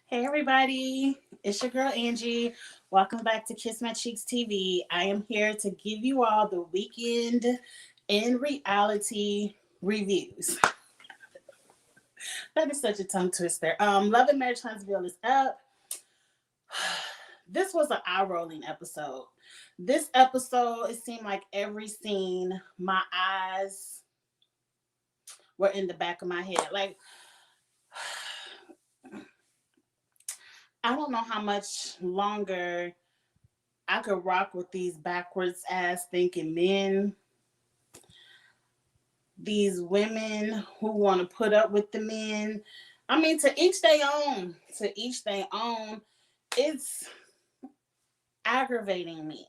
Hey everybody, it's your girl Angie. Welcome back to Kiss My Cheeks TV. I am here to give you all the weekend in reality reviews. That is such a tongue twister. Love and Marriage Huntsville is up. This was an eye rolling episode. This episode, it seemed like every scene, my eyes were in the back of my head. Like, I don't know how much longer I could rock with these backwards ass thinking men, these women who want to put up with the men. I mean, to each their own. To each their own. It's aggravating me.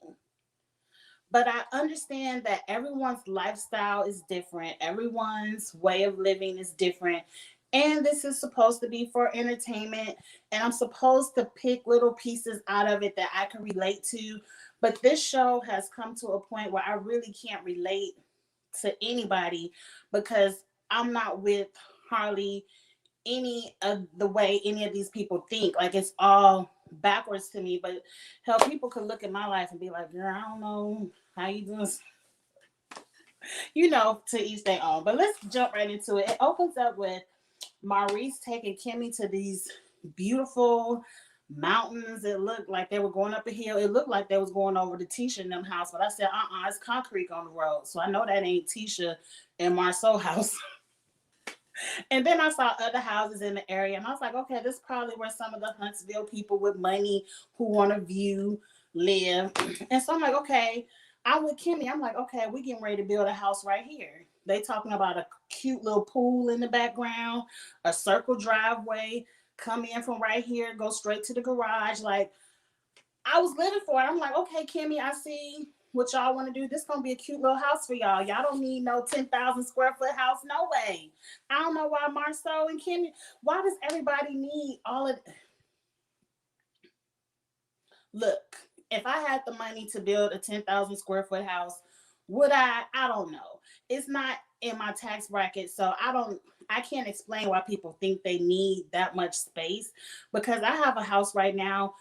But I understand that everyone's lifestyle is different, everyone's way of living is different. And this is supposed to be for entertainment. And I'm supposed to pick little pieces out of it that I can relate to. But this show has come to a point where I really can't relate to anybody because I'm not with hardly any of the way any of these people think. Like it's all backwards to me. But hell, people could look at my life and be like, girl, I don't know how you doing. To each their own. But let's jump right into it. It opens up with Maurice taking Kimmy to these beautiful mountains. It looked like they were going up a hill. It looked like they was going over to Tisha and them house. But I said, it's concrete on the road. So I know that ain't Tisha and Marceau house. And then I saw other houses in the area, and I was like, okay, this is probably where some of the Huntsville people with money who want to view live. And so I'm like, okay, I'm with Kimmy. I'm like, okay, we getting ready to build a house right here. They talking about a cute little pool in the background, a circle driveway, come in from right here, go straight to the garage. Like, I was living for it. I'm like, okay, Kimmy, I see what y'all want to do. This gonna be a cute little house for y'all. Y'all don't need no 10,000 square foot house. No way. I don't know why Marceau and Kimmy. Why does everybody need all of? Look, if I had the money to build a 10,000 square foot house, would I? I don't know. It's not in my tax bracket, so I don't. I can't explain why people think they need that much space because I have a house right now.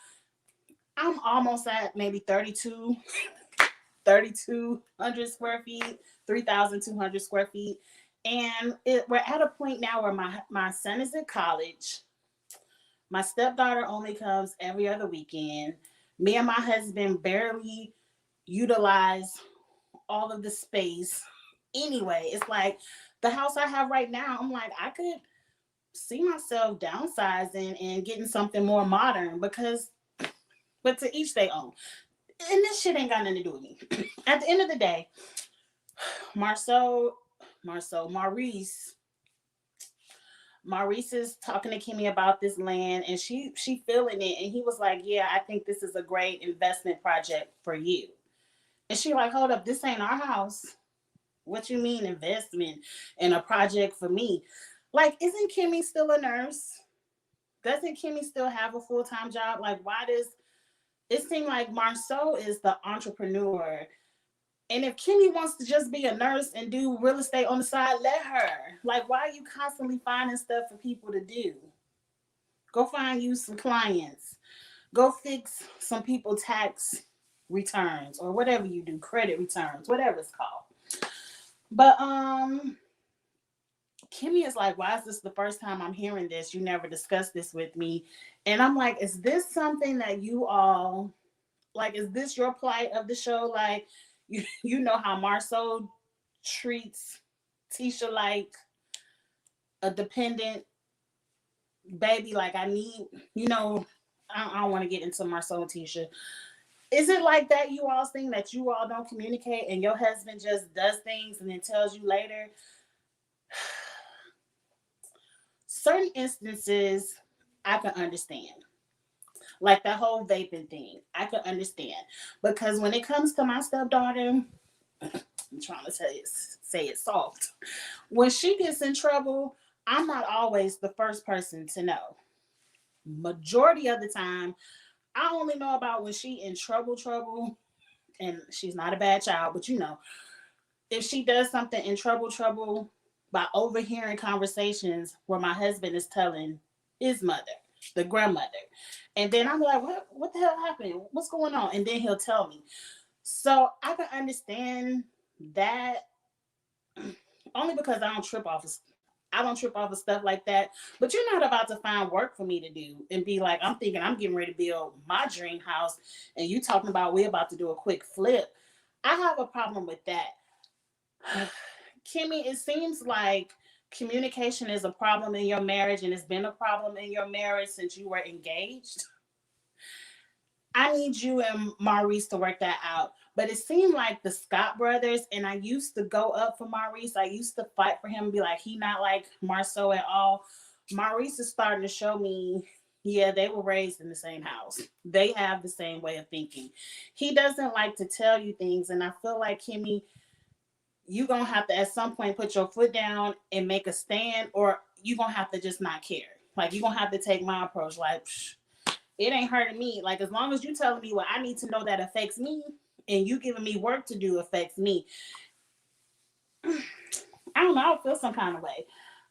I'm almost at maybe 3,200 square feet, 3,200 square feet. And we're at a point now where my son is in college. My stepdaughter only comes every other weekend. Me and my husband barely utilize all of the space. Anyway, it's like the house I have right now, I'm like, I could see myself downsizing and getting something more modern but to each their own. And this shit ain't got nothing to do with me. At the end of the day, Marceau, Maurice, Maurice is talking to Kimmy about this land, and she feeling it, and he was like, "Yeah, I think this is a great investment project for you." And she like, "Hold up, this ain't our house. What you mean investment in a project for me? Like, isn't Kimmy still a nurse? Doesn't Kimmy still have a full-time job? Like, why does it seem like Marceau is the entrepreneur? And if Kimmy wants to just be a nurse and do real estate on the side, let her. Like, why are you constantly finding stuff for people to do? Go find you some clients. Go fix some people tax returns or whatever you do, credit returns, whatever it's called. But Kimmy is like, why is this the first time I'm hearing this? You never discussed this with me. And I'm like, is this something that you all like? Is this your plight of the show? Like, you know how Marceau treats Tisha like a dependent baby. Like, I need, I don't want to get into Marceau and Tisha. Is it like that, you all think that you all don't communicate and your husband just does things and then tells you later? Certain instances I can understand. Like that whole vaping thing. I can understand. Because when it comes to my stepdaughter, I'm trying to say it soft. When she gets in trouble, I'm not always the first person to know. Majority of the time, I only know about when she in trouble, and she's not a bad child, but if she does something in trouble, by overhearing conversations where my husband is telling his mother. the grandmother. And then I'm like, what the hell happened? What's going on? And then he'll tell me. So I can understand that only because I don't trip off of stuff like that. But you're not about to find work for me to do and be like, I'm thinking I'm getting ready to build my dream house, and you talking about we're about to do a quick flip. I have a problem with that. Kimmy, it seems like communication is a problem in your marriage, and it's been a problem in your marriage since you were engaged. I need you and Maurice to work that out. But it seemed like the Scott brothers, and I used to go up for Maurice. I used to fight for him, be like, he not like Marceau at all. Maurice is starting to show me, yeah, they were raised in the same house. They have the same way of thinking. He doesn't like to tell you things, and I feel like, Kimmy, you gonna have to at some point put your foot down and make a stand, or you gonna have to just not care. Like, you gonna have to take my approach, like, it ain't hurting me. Like, as long as you telling me what I need to know that affects me, and you giving me work to do affects me. I don't know. I would feel some kind of way.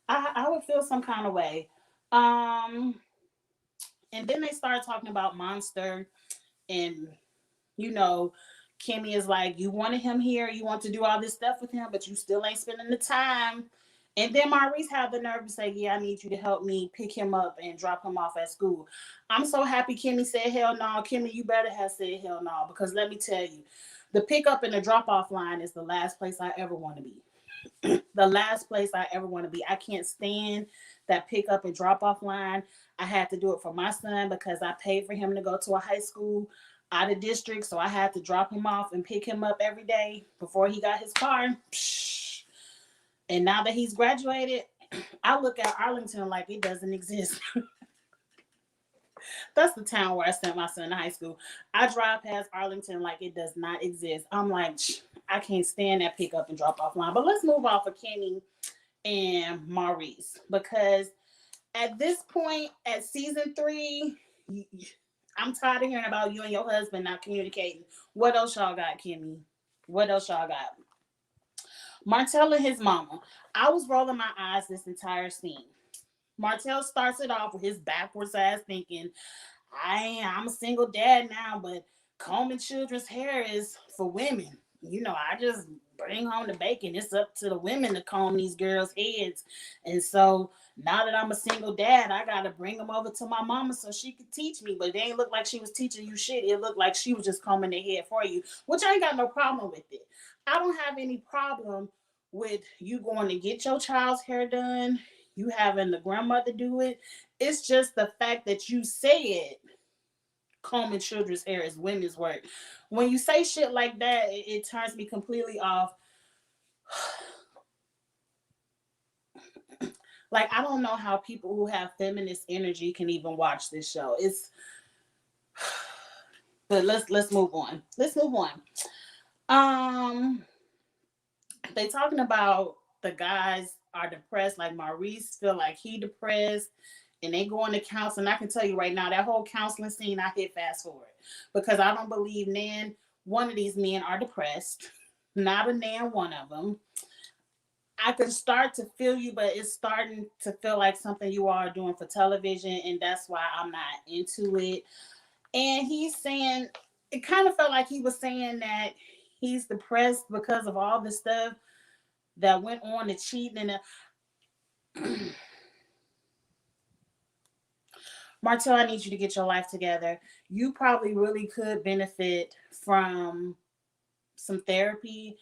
I would feel some kind of way. Um, and then they started talking about Monster, and you know, Kimmy is like, you wanted him here, you want to do all this stuff with him, but you still ain't spending the time. And then Maurice had the nerve to say, yeah, I need you to help me pick him up and drop him off at school. I'm so happy Kimmy said hell no. Kimmy, you better have said hell no, because let me tell you, the pickup and the drop off line is the last place I ever want to be. The last place I ever want to be. I can't stand that pickup and drop off line. I had to do it for my son because I paid for him to go to a high school out of district, so I had to drop him off and pick him up every day before he got his car. And now that he's graduated, I look at Arlington like it doesn't exist. That's the town where I sent my son to high school. I drive past Arlington like it does not exist. I'm like, I can't stand that pick up and drop off line. But let's move off of Kenny and Maurice, because at this point, at season 3, I'm tired of hearing about you and your husband not communicating. What else y'all got, Kimmy? What else y'all got? Martell and his mama. I was rolling my eyes this entire scene. Martell starts it off with his backwards ass thinking, I'm a single dad now, but combing children's hair is for women. You know, I just bring home the bacon. It's up to the women to comb these girls' heads. And so now that I'm a single dad, I got to bring them over to my mama so she could teach me. But it ain't look like she was teaching you shit. It looked like she was just combing their head for you, which I ain't got no problem with it. I don't have any problem with you going to get your child's hair done, you having the grandmother do it. It's just the fact that you said combing children's hair is women's work. When you say shit like that, it turns me completely off. Like, I don't know how people who have feminist energy can even watch this show. But let's move on. Let's move on. They talking about the guys are depressed. Like, Maurice feel like he depressed, and they go into counseling. I can tell you right now, that whole counseling scene, I hit fast forward because I don't believe one of these men are depressed. Not a one of them. I can start to feel you, but it's starting to feel like something you all are doing for television, and that's why I'm not into it. And he's saying, it kind of felt like he was saying that he's depressed because of all the stuff that went on, the cheating and Martell, I need you to get your life together. You probably really could benefit from some therapy,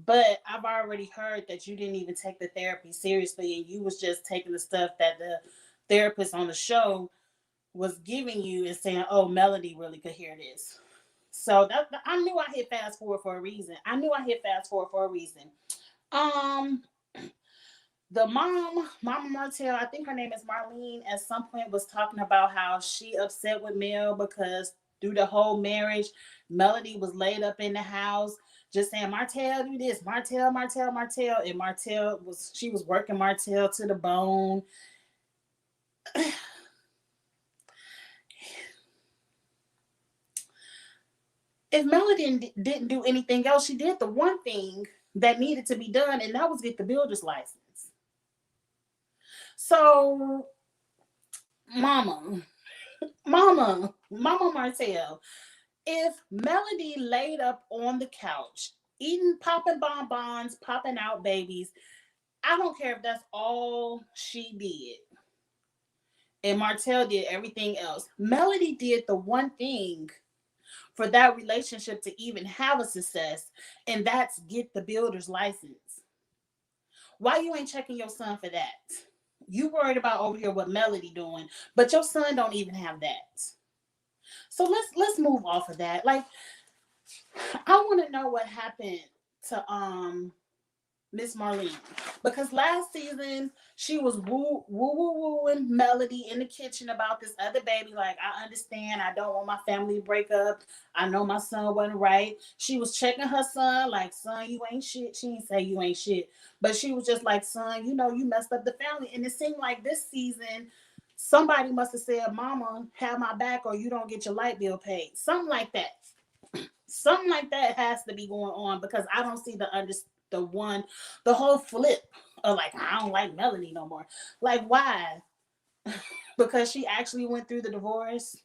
but I've already heard that you didn't even take the therapy seriously, and you was just taking the stuff that the therapist on the show was giving you and saying, oh, Melody really could hear this. So I knew I hit fast forward for a reason. The Mama Martell, I think her name is Marlene, at some point was talking about how she upset with Mel because through the whole marriage, Melody was laid up in the house just saying, Martell, do this, Martell. And she was working Martell to the bone. If Melody didn't do anything else, she did the one thing that needed to be done, and that was get the builder's license. So Mama, Mama Martell, if Melody laid up on the couch, eating, popping bonbons, popping out babies, I don't care if that's all she did. And Martell did everything else. Melody did the one thing for that relationship to even have a success, and that's get the builder's license. Why you ain't checking your son for that? You worried about over here what Melody doing, but your son don't even have that. So let's move off of that. Like, I want to know what happened to Miss Marlene, because last season she was wooing Melody in the kitchen about this other baby. Like, I understand, I don't want my family to break up. I know my son wasn't right. She was checking her son, like, son, you ain't shit. She didn't say you ain't shit, but she was just like, son, you know, you messed up the family. And it seemed like this season somebody must have said, Mama, have my back or you don't get your light bill paid. Something like that. Something like that has to be going on, because I don't see the whole flip of like, I don't like Melanie no more. Like, why? Because she actually went through the divorce,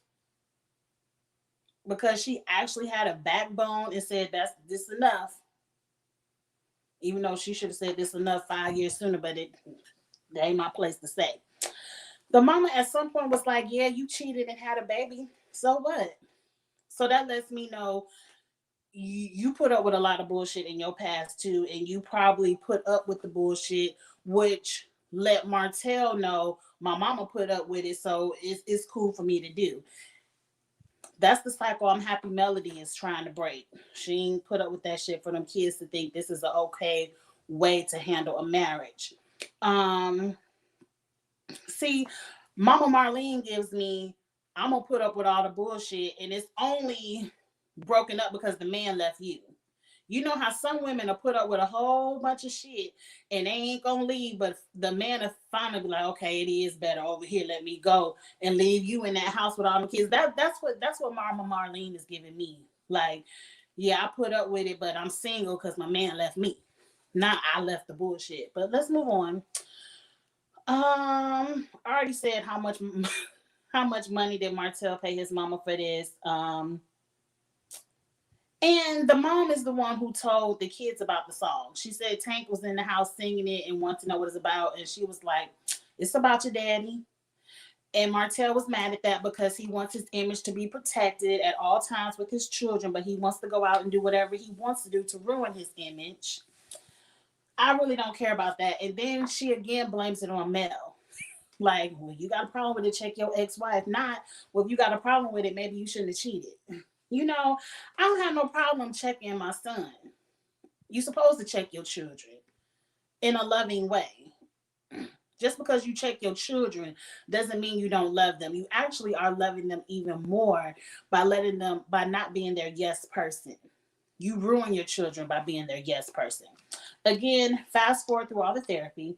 because she actually had a backbone and said that's this enough, even though she should have said this enough 5 years sooner, but that ain't my place to say. The mama at some point was like, yeah, you cheated and had a baby, so what? So that lets me know you put up with a lot of bullshit in your past too, and you probably put up with the bullshit, which let Martell know my mama put up with it, so it's cool for me to do. That's the cycle I'm happy Melody is trying to break. She ain't put up with that shit for them kids to think this is an okay way to handle a marriage. Um, See, Mama Marlene gives me, I'm gonna put up with all the bullshit, and it's only broken up because the man left you. You know how some women will put up with a whole bunch of shit and they ain't gonna leave, but the man will finally be like, okay, it is better over here. Let me go and leave you in that house with all the kids. That's what Mama Marlene is giving me. Like, yeah, I put up with it, but I'm single because my man left me. Not I left the bullshit. But let's move on. I already said how much how much money did Martell pay his mama for this. And the mom is the one who told the kids about the song. She said Tank was in the house singing it and wanted to know what it's about. And she was like, it's about your daddy. And Martell was mad at that because he wants his image to be protected at all times with his children, but he wants to go out and do whatever he wants to do to ruin his image. I really don't care about that. And then she again blames it on Mel. Like, well, you got a problem with it, check your ex-wife. Not, well, if you got a problem with it, maybe you shouldn't have cheated. You know, I don't have no problem checking my son. You're supposed to check your children in a loving way. Just because you check your children doesn't mean you don't love them. You actually are loving them even more by not being their yes person. You ruin your children by being their yes person. Again, fast forward through all the therapy.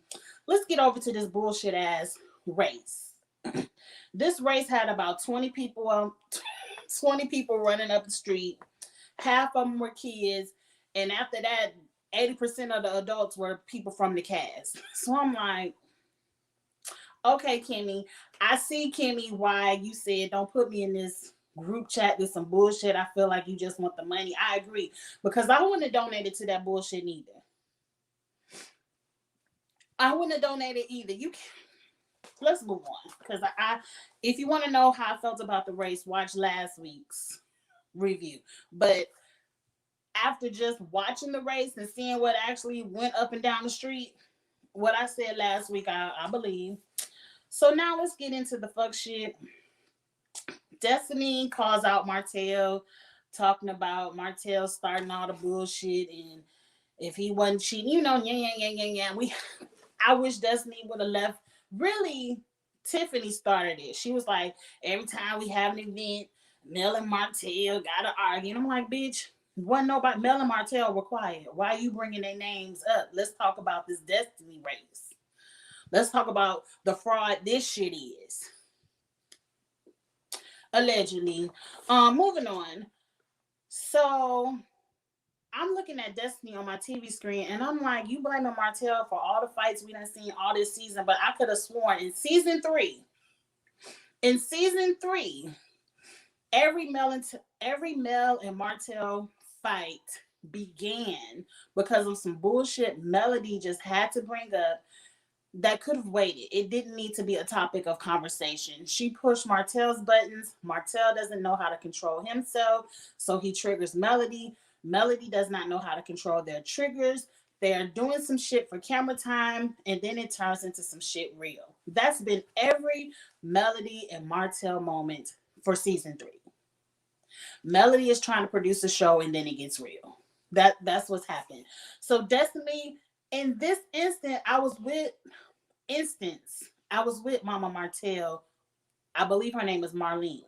Let's get over to this bullshit ass race. This race had about 20 people, 20 people running up the street. Half of them were kids, and after that, 80% of the adults were people from the cast. So I'm like, okay, Kimmy, I see, Kimmy, why you said don't put me in this group chat with some bullshit. I feel like you just want the money. I agree, because I wouldn't have donated to that bullshit either. I wouldn't have donated either. Let's move on, because if you want to know how I felt about the race, watch last week's review. But after just watching the race and seeing what actually went up and down the street, what I said last week, I believe. So now let's get into the fuck shit. Destiny calls out Martell, talking about Martell starting all the bullshit, and if he wasn't cheating, yeah. I wish Destiny would have left. Really, Tiffany started it. She was like, every time we have an event, Mel and Martell gotta argue. And I'm like, bitch, wasn't nobody, Mel and Martell were quiet. Why are you bringing their names up? Let's talk about this Destiny race. Let's talk about the fraud this shit is. Allegedly. Moving on. So I'm looking at Destiny on my TV screen, and I'm like, you blaming Martell for all the fights we done seen all this season, but I could have sworn in season 3, In season 3, every Mel and Martell fight began because of some bullshit Melody just had to bring up that could have waited. It didn't need to be a topic of conversation. She pushed Martell's buttons. Martell doesn't know how to control himself, so he triggers Melody. Melody does not know how to control their triggers. They are doing some shit for camera time, and then it turns into some shit real. That's been every Melody and Martell moment for season 3. Melody is trying to produce a show, and then it gets real. That's what's happened. So Destiny, in this instance, I was with Mama Martell. I believe her name is Marlene.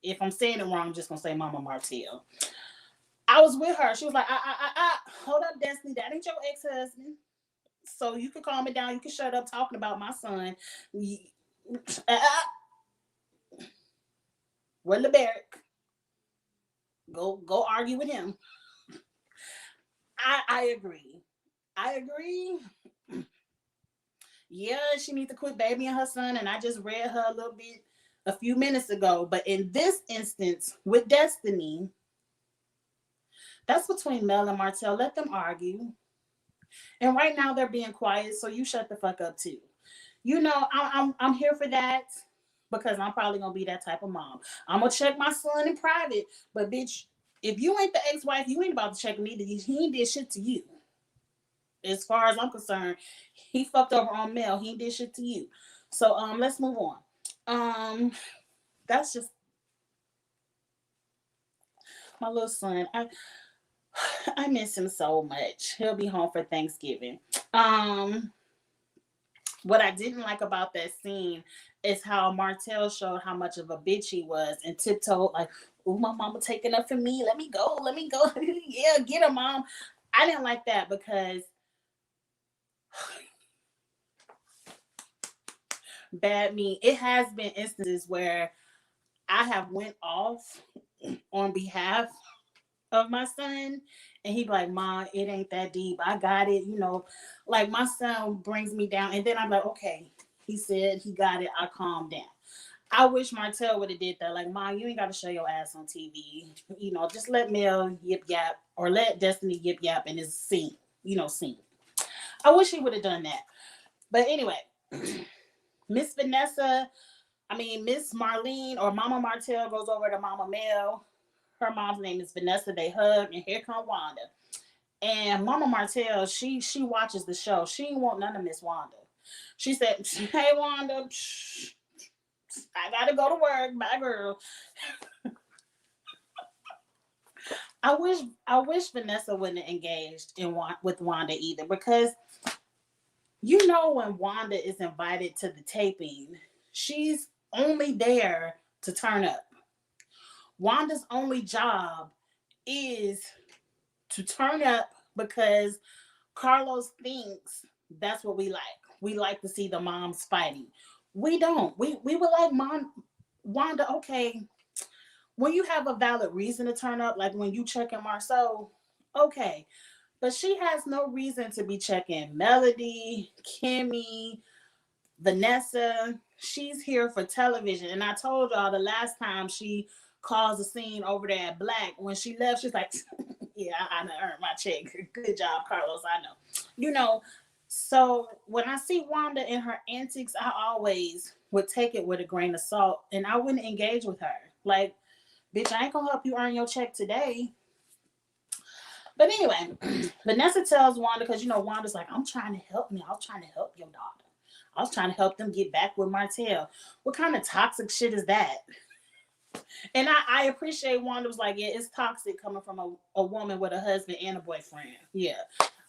If I'm saying it wrong, I'm just gonna say Mama Martell. I was with her. She was like, hold up, Destiny, that ain't your ex-husband. So you can calm it down. You can shut up talking about my son. Where LeBerick? Go argue with him. I agree. I agree. Yeah, she needs to quit babying her son, and I just read her a little bit a few minutes ago. But in this instance, with Destiny, that's between Mel and Martell. Let them argue. And right now they're being quiet, so you shut the fuck up too. I'm here for that because I'm probably gonna be that type of mom. I'm gonna check my son in private, but bitch, if you ain't the ex-wife, you ain't about to check him either. He ain't did shit to you. As far as I'm concerned, he fucked over on Mel. He ain't did shit to you. So let's move on. Um, that's just my little son. I miss him so much. He'll be home for Thanksgiving. Um, what I didn't like about that scene is how Martell showed how much of a bitch he was and tiptoed like, "Ooh, my mama taking up for me. Let me go. Let me go. Yeah, get her, mom." I didn't like that because bad me. It has been instances where I have went off on behalf of my son, and he be like, "Ma, it ain't that deep. I got it." Like my son brings me down, and then I'm like, "Okay." He said he got it. I calmed down. I wish Martell would have did that. Like, Ma, you ain't got to show your ass on TV. Just let Mel yip yap or let Destiny yip yap and it's scene. Scene. I wish he would have done that. But anyway, Miss Vanessa, Miss Marlene or Mama Martell goes over to Mama Mel. Her mom's name is Vanessa. They hug, and here come Wanda. And Mama Martell, she watches the show. She ain't want none of Miss Wanda. She said, "Hey Wanda, I gotta go to work. Bye, girl." I wish Vanessa wouldn't have engaged with Wanda either, because when Wanda is invited to the taping, she's only there to turn up. Wanda's only job is to turn up because Carlos thinks that's what we like. We like to see the moms fighting. We don't. We were like, "Mom, Wanda, okay, when you have a valid reason to turn up, like when you checking Marceau, okay." But she has no reason to be checking Melody, Kimmy, Vanessa. She's here for television. And I told y'all the last time she caused a scene over there at Black, when she left, she's like, "Yeah, I earned my check. Good job, Carlos. I know." So when I see Wanda in her antics, I always would take it with a grain of salt and I wouldn't engage with her. Like, bitch, I ain't gonna help you earn your check today. But anyway, Vanessa tells Wanda, because Wanda's like, "I'm trying to help me. I was trying to help your daughter. I was trying to help them get back with Martell." What kind of toxic shit is that? And I appreciate Wanda was like, "Yeah, it's toxic coming from a woman with a husband and a boyfriend. Yeah,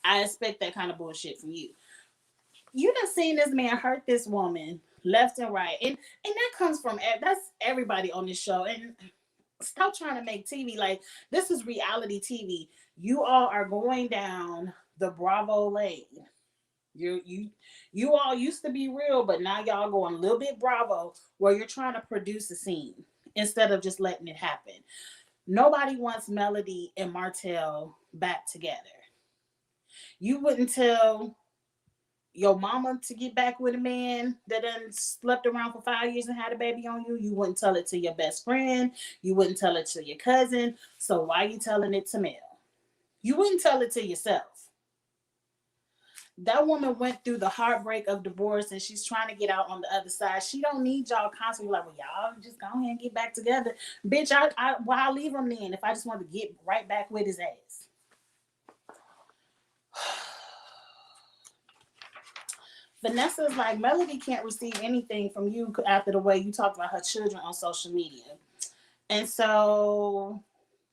I expect that kind of bullshit from you. You done seen this man hurt this woman left and right. And that comes from, that's everybody on this show. And stop trying to make TV like this is reality TV. You all are going down the Bravo lane. You all used to be real, but now y'all going a little bit Bravo, where you're trying to produce a scene instead of just letting it happen. Nobody wants Melody and Martell back together. You wouldn't tell your mama to get back with a man that done slept around for 5 years and had a baby on you, you wouldn't tell it to your best friend. You wouldn't tell it to your cousin. So why are you telling it to Mel? You wouldn't tell it to yourself. That woman went through the heartbreak of divorce and she's trying to get out on the other side. She don't need y'all constantly like, well, y'all just go ahead and get back together. Bitch, why leave him then if I just want to get right back with his ass? Vanessa's like, Melody can't receive anything from you after the way you talked about her children on social media. And so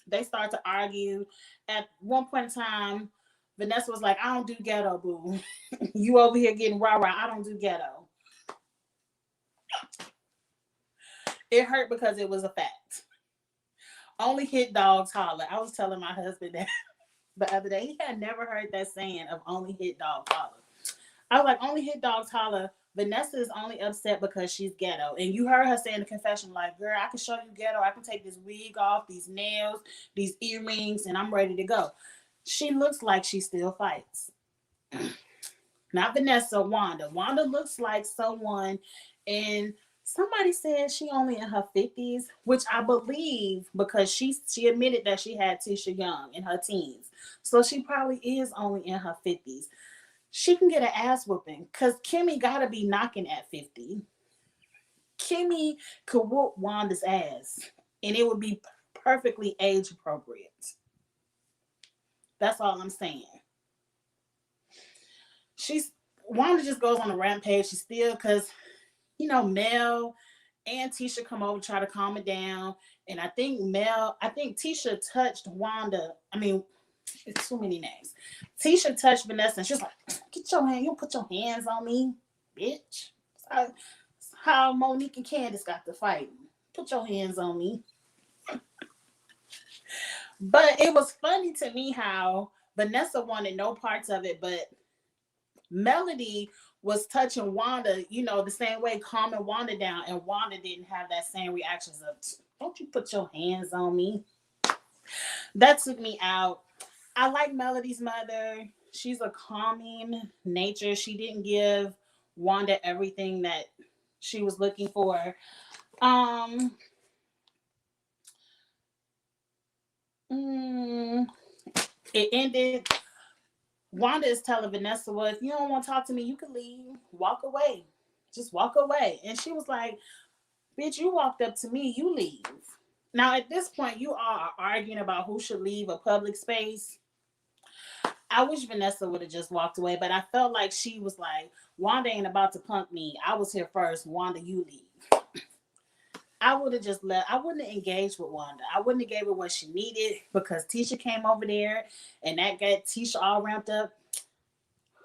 they start to argue. At one point in time, Vanessa was like, I don't do ghetto, boo. You over here getting rah-rah. I don't do ghetto. It hurt because it was a fact. Only hit dogs holler. I was telling my husband that the other day. He had never heard that saying of only hit dogs holler. I was like, only hit dogs holler. Vanessa is only upset because she's ghetto. And you heard her say in the confession, like, girl, I can show you ghetto. I can take this wig off, these nails, these earrings, and I'm ready to go. She looks like she still fights. Not Vanessa, Wanda. Wanda looks like someone, and somebody said she only in her 50s, which I believe because she admitted that she had Tisha Young in her teens. So she probably is only in her 50s. She can get an ass whooping because Kimmy got to be knocking at 50. Kimmy could whoop Wanda's ass, and it would be perfectly age appropriate. That's all I'm saying. Wanda just goes on a rampage. She's still, because, Mel and Tisha come over, try to calm it down. And I think Tisha touched Wanda. I mean, it's too many names. Tisha touched Vanessa, and she's like, get your hand, you put your hands on me, bitch. That's how Monique and Candace got to fight. Put your hands on me. But it was funny to me how Vanessa wanted no parts of it, but Melody was touching Wanda, the same way, calming Wanda down, and Wanda didn't have that same reactions of, don't you put your hands on me. That took me out. I like Melody's mother. She's a calming nature. She didn't give Wanda everything that she was looking for. It ended. Wanda is telling Vanessa, well, if you don't want to talk to me, you can leave. Walk away. Just walk away. And she was like, bitch, you walked up to me. You leave. Now, at this point, you all are arguing about who should leave a public space. I wish Vanessa would have just walked away, but I felt like she was like, Wanda ain't about to punk me. I was here first. Wanda, you leave. I would have just left. I wouldn't have engaged with Wanda. I wouldn't have gave her what she needed because Tisha came over there and that got Tisha all ramped up.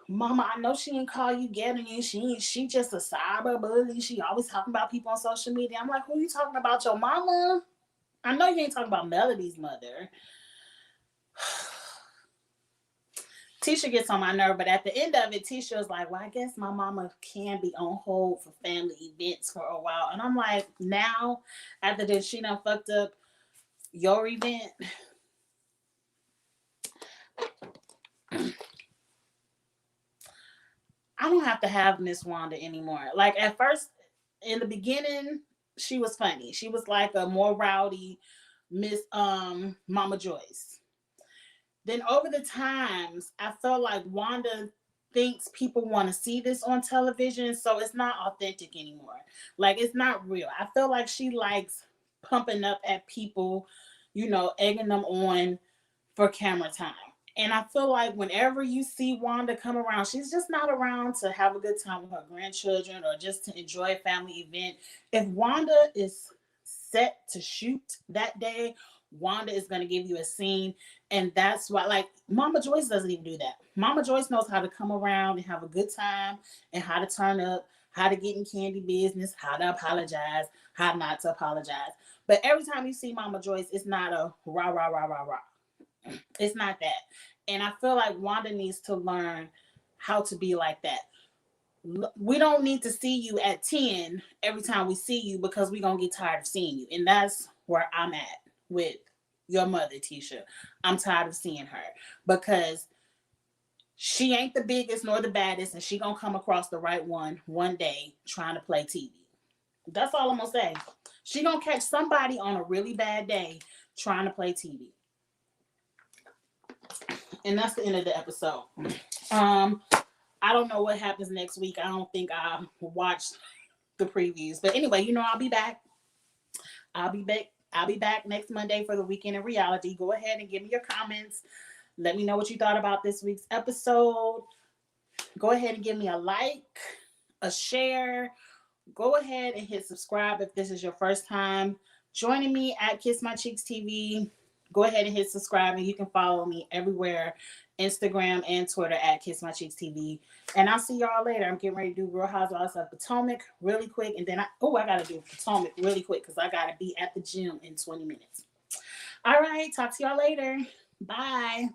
Mama, I know she didn't call you getting you. She just a cyber bully. She always talking about people on social media. I'm like, who are you talking about? Your mama? I know you ain't talking about Melody's mother. Tisha gets on my nerve, but at the end of it, Tisha was like, well, I guess my mama can be on hold for family events for a while. And I'm like, now, after this, she done fucked up your event. I don't have to have Miss Wanda anymore. Like, at first, in the beginning, she was funny. She was like a more rowdy Miss Mama Joyce. Then over the times, I felt like Wanda thinks people want to see this on television, so it's not authentic anymore. Like, it's not real. I feel like she likes pumping up at people, egging them on for camera time. And I feel like whenever you see Wanda come around, she's just not around to have a good time with her grandchildren or just to enjoy a family event. If Wanda is set to shoot that day, Wanda is going to give you a scene. And that's why, like, Mama Joyce doesn't even do that. Mama Joyce knows how to come around and have a good time and how to turn up, how to get in candy business, how to apologize, how not to apologize. But every time you see Mama Joyce, it's not a rah, rah, rah, rah, rah. It's not that. And I feel like Wanda needs to learn how to be like that. We don't need to see you at 10 every time we see you because we're going to get tired of seeing you. And that's where I'm at with your mother, Tisha. I'm tired of seeing her because She ain't the biggest nor the baddest, and she gonna come across the right one day trying to play TV. That's all I'm gonna say. She gonna catch somebody on a really bad day trying to play TV. And that's the end of the episode. I don't know what happens next week. I don't think I watched the previews. But anyway, I'll be back. I'll be back. I'll be back next Monday for the Weekend in Reality. Go ahead and give me your comments. Let me know what you thought about this week's episode. Go ahead and give me a like, a share. Go ahead and hit subscribe if this is your first time joining me at Kiss My Cheeks TV. Go ahead and hit subscribe, and you can follow me everywhere, Instagram and Twitter at Kiss My Cheeks TV. And I'll see y'all later. I'm getting ready to do Real Housewives of Potomac really quick, and then I gotta do Potomac really quick because I gotta be at the gym in 20 minutes. All right, talk to y'all later. Bye.